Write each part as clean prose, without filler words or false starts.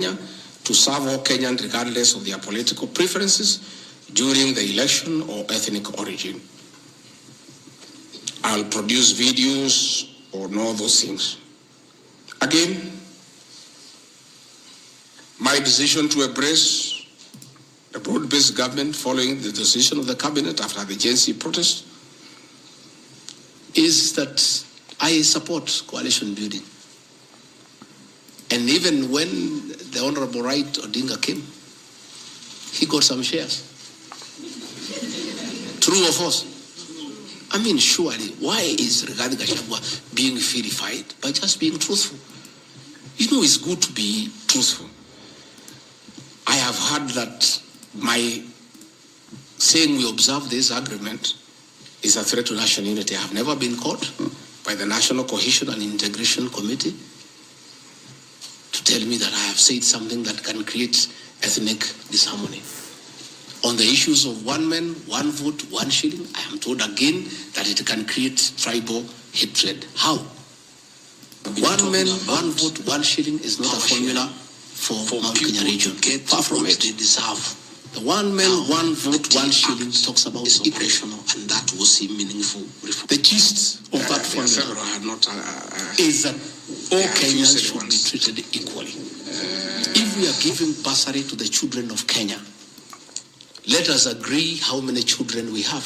to serve all Kenyans regardless of their political preferences during the election or ethnic origin. I'll produce videos or all those things. Again, my decision to embrace the broad-based government following the decision of the cabinet after the Gen Z protest is that I support coalition building. And even when the Honorable Right Odinga came, he got some shares. True or false? I mean, surely, why is Rigathi Gachagua being vilified? By just being truthful. You know, it's good to be truthful. I have heard that my saying we observe this agreement is a threat to national unity. I have never been caught by the National Cohesion and Integration Committee to tell me that I have said something that can create ethnic disharmony. On the issues of one man, one vote, one shilling, I am told again that it can create tribal hatred. How? One man, one vote, one shilling is not a formula for Mount Kenya region. Far from it. They deserve. The one man, one vote, one shilling talks about equation, and that was a meaningful reform. The gist of that formula is that all Kenyans should be treated equally. If we are giving bursary to the children of Kenya, let us agree how many children we have.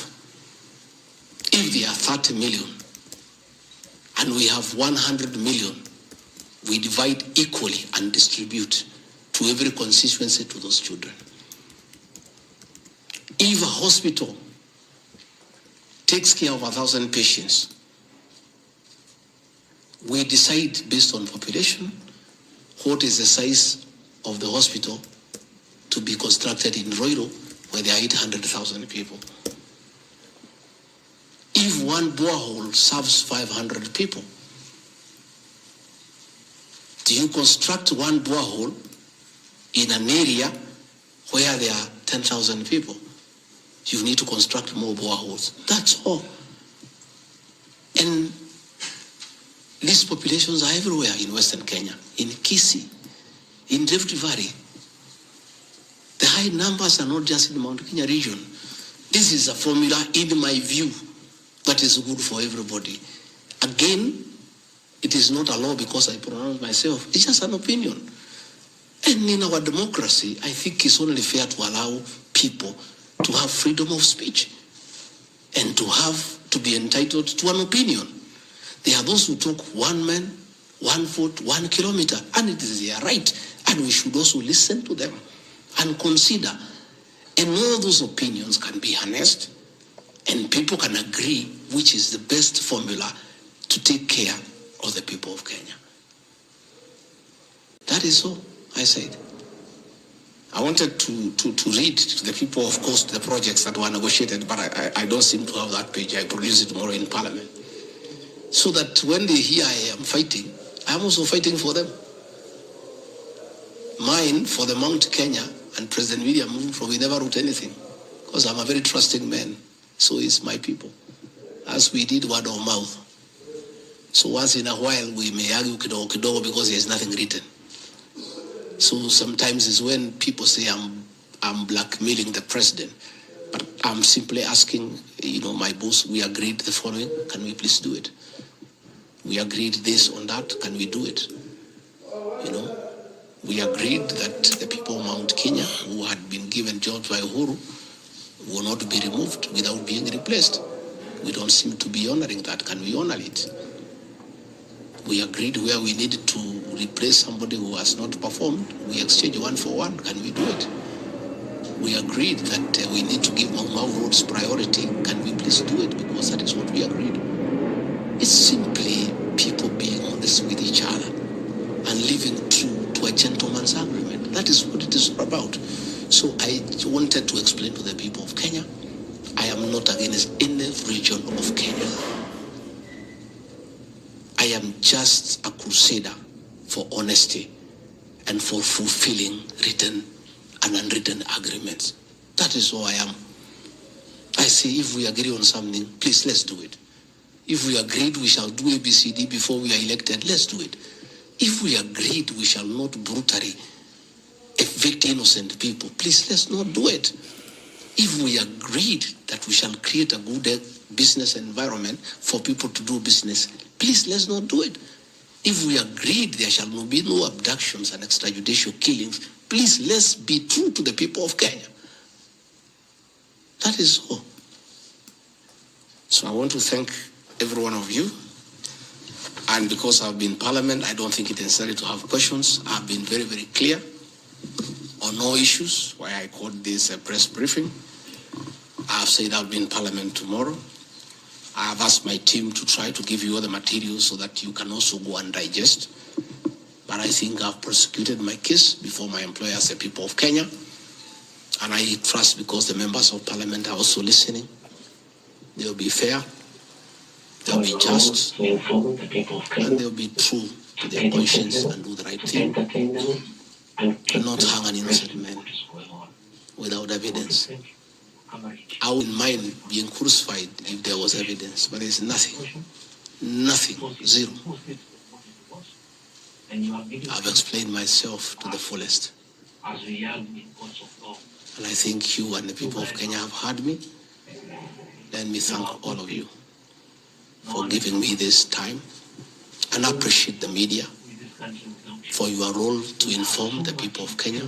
If there are 30 million and we have 100 million, we divide equally and distribute to every constituency to those children. If a hospital takes care of 1,000 patients, we decide based on population what is the size of the hospital to be constructed in Roiro, where there are 800,000 people. If one borehole serves 500 people, do you construct one borehole in an area where there are 10,000 people? You need to construct more boreholes. That's all. And these populations are everywhere in Western Kenya, in Kisii, in Rift Valley. The high numbers are not just in the Mount Kenya region. This is a formula, in my view, that is good for everybody. Again, it is not a law because I pronounce myself. It's just an opinion. And in our democracy, I think it's only fair to allow people to have freedom of speech and to be entitled to an opinion. There are those who talk one man, one vote, 1 kilometer, and it is their right. And we should also listen to them and consider. And all those opinions can be harnessed and people can agree which is the best formula to take care of the people of Kenya. That is all I said. I wanted to read to the people, of course, the projects that were negotiated, but I don't seem to have that page. I produce it tomorrow in Parliament. So that when they hear I am fighting, I'm also fighting for them. Mine, for the Mount Kenya and President William, we never wrote anything. Because I'm a very trusting man. So is my people. As we did word of mouth. So once in a while, we may argue kidogo because there's nothing written. So sometimes it's when people say I'm blackmailing the president, but I'm simply asking, my boss, we agreed the following, can we please do it? We agreed this on that, can we do it? We agreed that the people of Mount Kenya who had been given jobs by Uhuru will not be removed without being replaced. We don't seem to be honoring that. Can we honor it? We agreed where we needed to replace somebody who has not performed. We exchange 1 for 1. Can we do it? We agreed that we need to give Mau roads priority. Can we please do it? Because that is what we agreed. It's simply people being honest with each other and living true to a gentleman's agreement. That is what it is about. So I wanted to explain to the people of Kenya, I am not against any region of Kenya. I am just a crusader for honesty and for fulfilling written and unwritten agreements. That is all I am. I say if we agree on something, please let's do it. If we agreed we shall do ABCD before we are elected, let's do it. If we agreed we shall not brutally convict innocent people. Please, let's not do it. If we agreed that we shall create a good business environment for people to do business, please, let's not do it. If we agreed there shall be no abductions and extrajudicial killings, please, let's be true to the people of Kenya. That is all. So I want to thank every one of you. And because I've been in Parliament, I don't think it's necessary to have questions. I've been very, very clear on no issues, why I called this a press briefing. I've said I'll be in Parliament tomorrow. I have asked my team to try to give you all the materials so that you can also go and digest. But I think I've prosecuted my case before my employers, the people of Kenya. And I trust because the members of Parliament are also listening. They'll be fair, they'll be just, and they'll be true to their conscience and do the right thing. And not hang an innocent man without evidence. I wouldn't mind being crucified if there was evidence, but there's nothing, zero. I've explained myself to the fullest. And I think you and the people of Kenya have heard me. Let me thank all of you for giving me this time, and I appreciate the media for your role to inform the people of Kenya,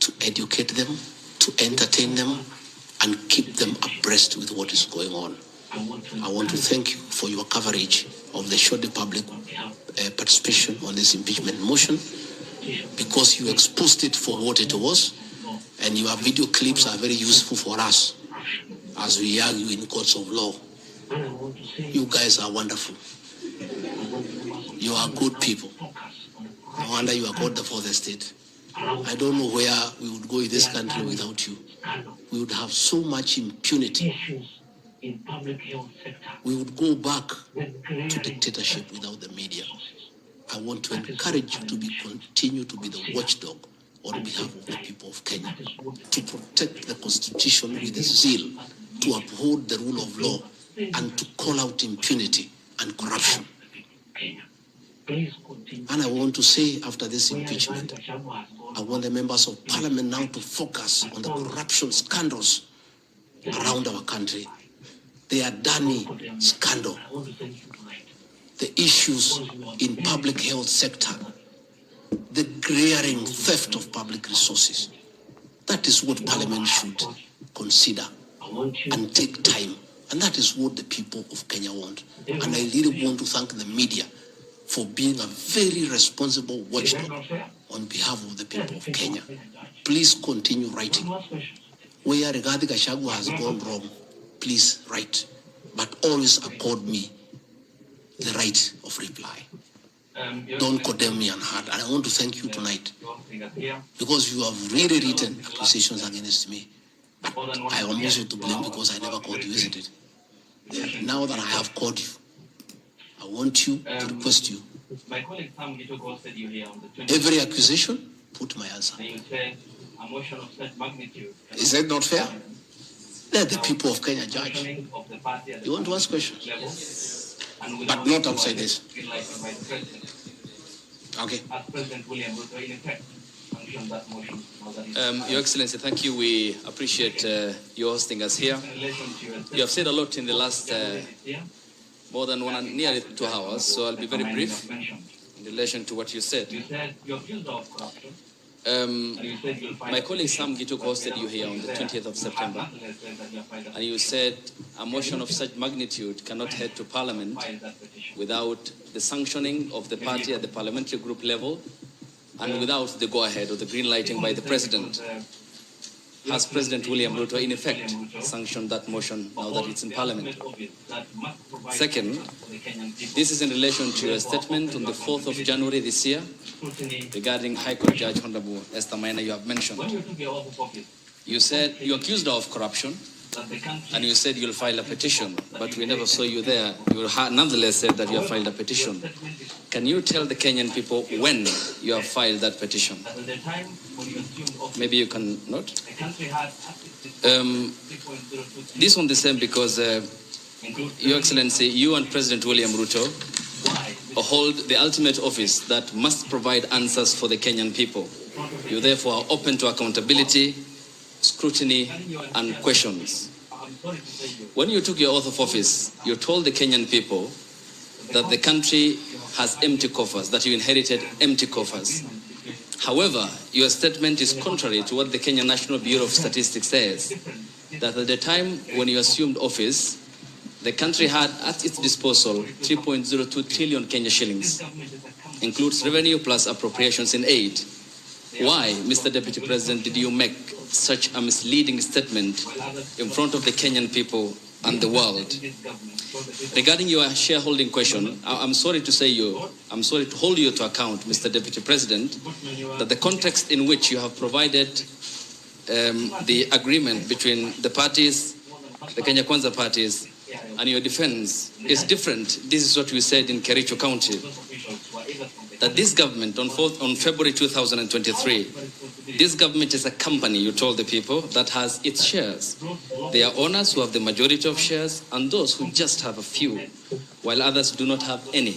to educate them, to entertain them, and keep them abreast with what is going on. I want to thank you for your coverage of the short public participation on this impeachment motion, because you exposed it for what it was, and your video clips are very useful for us as we argue in courts of law. You guys are wonderful. You are good people. No wonder you are called the fourth estate. I don't know where we would go in this country without you. We would have so much impunity. We would go back to dictatorship without the media. I want to encourage you to continue to be the watchdog on behalf of the people of Kenya, to protect the Constitution with zeal, to uphold the rule of law, and to call out impunity and corruption. And I want to say, after this impeachment, I want the members of Parliament now to focus on the corruption scandals around our country. The Adani scandal, the issues in public health sector, the glaring theft of public resources. That is what Parliament should consider and take time. And that is what the people of Kenya want. And I really want to thank the media for being a very responsible watchdog on behalf of the people of Kenya. Please continue writing. Where Riggy G has gone wrong, please write. But always accord me the right of reply. Don't condemn me unheard. And I want to thank you tonight, because you have really written accusations against me. But I am also to blame because I never called you, isn't it? Now that I have called you, I want you to request you. Every accusation, put my answer. Is that not fair? Let the people of Kenya judge. You want to ask questions? But not outside this. Okay. Your Excellency, thank you. We appreciate you hosting us here. You have said a lot in the last more than nearly 2 hours, so I'll be very brief in relation to what you said. My colleague Sam Gituk hosted you here on the 20th of September, and you said a motion of such magnitude cannot head to Parliament without the sanctioning of the party at the parliamentary group level and without the go-ahead or the green lighting by the President. Has President William Ruto in effect sanctioned that motion now that it's in Parliament? Second, this is in relation to a statement on the 4th of January this year regarding High Court Judge Honorable Esther Maina you have mentioned. You said you accused her of corruption, and you said you'll file a petition, but we never saw you there. You nonetheless said that you have filed a petition. Can you tell the Kenyan people when you have filed that petition? Maybe you can note. This one the same because, Your Excellency, you and President William Ruto hold the ultimate office that must provide answers for the Kenyan people. You therefore are open to accountability, scrutiny, and questions. When you took your oath of office, you told the Kenyan people that the country has empty coffers, that you inherited empty coffers. However, your statement is contrary to what the Kenya National Bureau of Statistics says, that at the time when you assumed office, the country had at its disposal 3.02 trillion Kenya shillings, includes revenue plus appropriations in aid. Why, Mr. Deputy President, did you make such a misleading statement in front of the Kenyan people and the world? Regarding your shareholding question, I'm sorry to hold you to account, Mr. Deputy President, that the context in which you have provided the agreement between the parties, the Kenya Kwanza parties, and your defense is different. This is what we said in Kericho County, that this government on February 2023, this government is a company, you told the people, that has its shares. There are owners who have the majority of shares and those who just have a few, while others do not have any.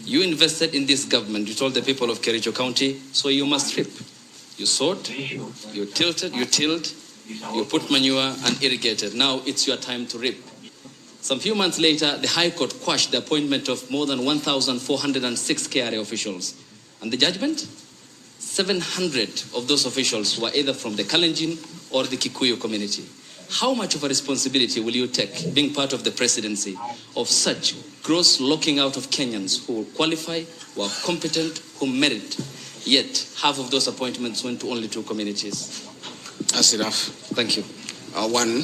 You invested in this government, you told the people of Kericho County, so you must reap. You sowed, you tilted, you tilled, you put manure and irrigated. Now it's your time to reap. Some few months later, the High Court quashed the appointment of more than 1,406 KRA officials. And the judgment? 700 of those officials were either from the Kalenjin or the Kikuyu community. How much of a responsibility will you take, being part of the presidency, of such gross locking out of Kenyans who qualify, who are competent, who merit, yet half of those appointments went to only 2 communities? That's enough. Thank you. One,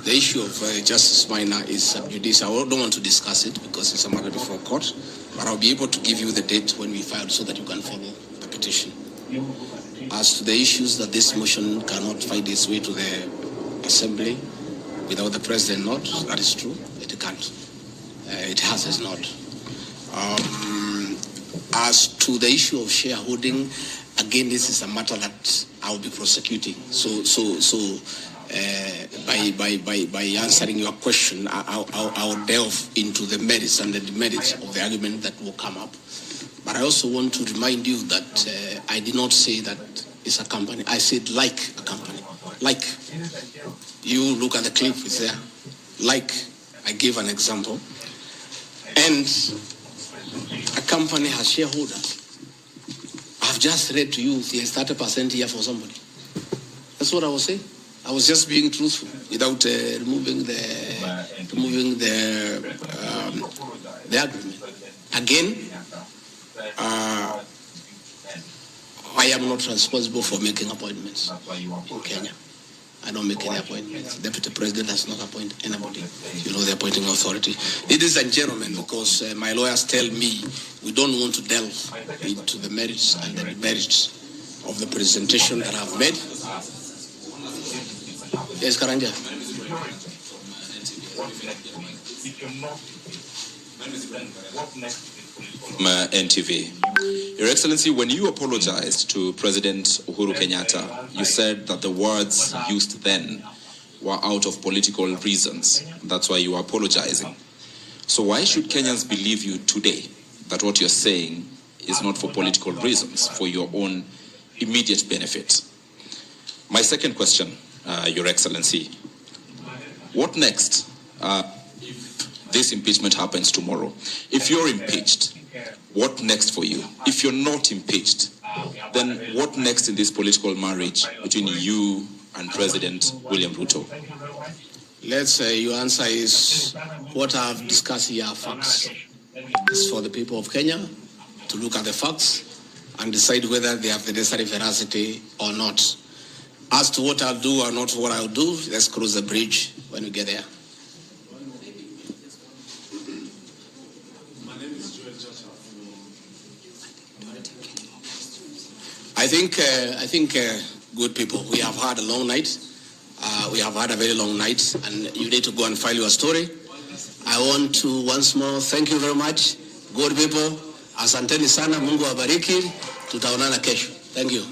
the issue of Justice Minor is sub judice. I don't want to discuss it because it's a matter before court, but I'll be able to give you the date when we filed so that you can follow the petition. As to the issues that this motion cannot find its way to the Assembly without the President not, that is true. It can't. It has not. As to the issue of shareholding, again, this is a matter that I'll be prosecuting. By answering your question, I'll delve into the merits and the demerits of the argument that will come up. But I also want to remind you that I did not say that it's a company. I said like a company. Like. You look at the clip, it's there. Like, I gave an example. And a company has shareholders. I've just read to you there's 30% here for somebody. That's what I was saying. I was just being truthful without removing the agreement. Again, I am not responsible for making appointments in Kenya. I don't make any appointments. Deputy President does not appoint anybody. You know, the appointing authority. Ladies and gentlemen, because my lawyers tell me we don't want to delve into the merits and the demerits of the presentation that I've made. Yes, Karanja. NTV. Your Excellency, when you apologized to President Uhuru Kenyatta, you said that the words used then were out of political reasons. That's why you are apologizing. So why should Kenyans believe you today that what you're saying is not for political reasons, for your own immediate benefit? My second question, Your Excellency, what next if this impeachment happens tomorrow? If you're impeached, what next for you? If you're not impeached, then what next in this political marriage between you and President William Ruto? Let's say your answer is what I've discussed here are facts. It's for the people of Kenya to look at the facts and decide whether they have the necessary veracity or not. As to what I'll do or not what I'll do, let's cross the bridge when we get there. I think, good people, we have had a long night. We have had a very long night, and you need to go and file your story. I want to once more thank you very much. Good people, asanteni sana, Mungu awabariki. Tutaonana kesho. Thank you.